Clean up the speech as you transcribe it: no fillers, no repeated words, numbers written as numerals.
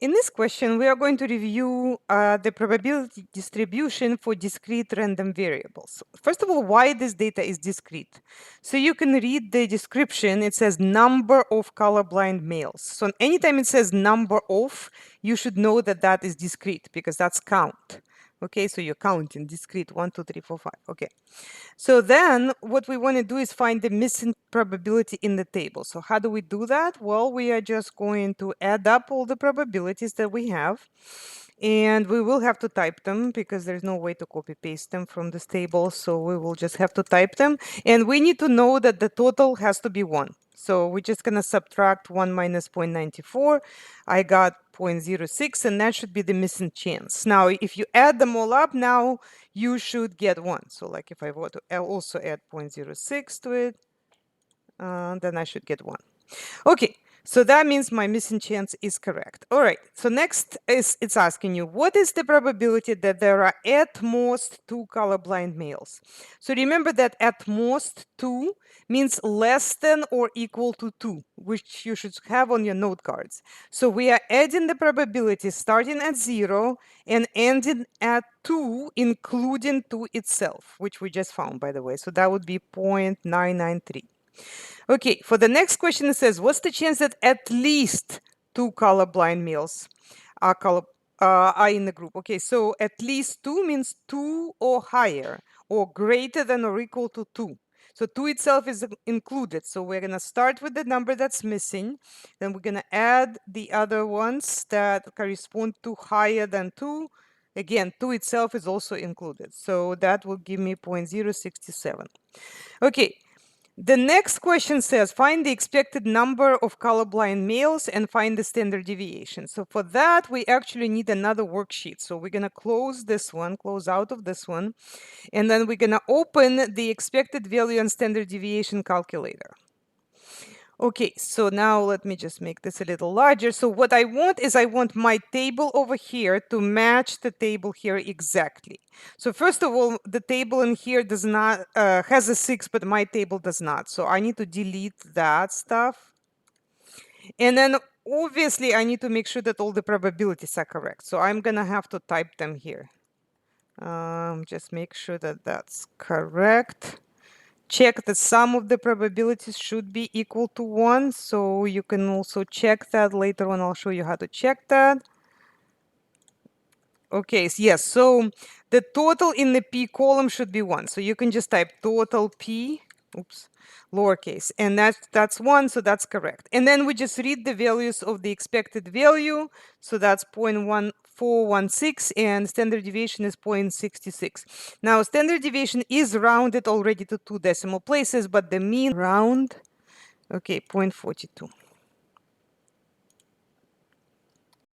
In this question, we are going to review the probability distribution for discrete random variables. First of all, why this data is discrete. So you can read the description. It says number of colorblind males. So anytime it says number of, you should know that that is discrete because that's count. Okay, so you're counting discrete 1, 2, 3, 4, 5. Okay. So then what we want to do is find the missing probability in the table. So how do we do that? Well, we are just going to add up all the probabilities that we have. And we will have to type them because there's no way to copy paste them from this table. So we will just have to type them. And we need to know that the total has to be 1. So we're just going to subtract 1 minus 0.94. I got 0.06, and that should be the missing chance. Now, if you add them all up, now you should get 1. So like if I were to also add 0.06 to it, then I should get 1. Okay, so that means my missing chance is correct. All right, so next is it's asking you, what is the probability that there are at most 2 colorblind males? So remember that at most 2 means less than or equal to 2, which you should have on your note cards. So we are adding the probability starting at 0 and ending at 2, including 2 itself, which we just found, by the way. So that would be 0.993. Okay, for the next question, it says, what's the chance that at least 2 colorblind males are in the group? Okay, so at least 2 means 2 or higher, or greater than or equal to 2. So 2 itself is included. So we're going to start with the number that's missing. Then we're going to add the other ones that correspond to higher than 2. Again, 2 itself is also included. So that will give me 0.067. Okay. The next question says, find the expected number of colorblind males and find the standard deviation. So for that, we actually need another worksheet. So we're going to close this one, close out of this one, and then we're going to open the expected value and standard deviation calculator. Okay, so now let me just make this a little larger. So what I want is I want my table over here to match the table here exactly. So first of all, the table in here does not has a 6, but my table does not. So I need to delete that stuff. And then obviously I need to make sure that all the probabilities are correct. So I'm going to have to type them here. Just make sure that that's correct. Check that sum of the probabilities should be equal to 1. So you can also check that later on. I'll show you how to check that. Okay, so yes, so the total in the P column should be 1. So you can just type total P, oops, lowercase, and that's 1, so that's correct. And then we just read the values of the expected value. So that's 0.1416, and standard deviation is 0.66. Now, standard deviation is rounded already to 2 decimal places, but the mean round, okay, 0.42.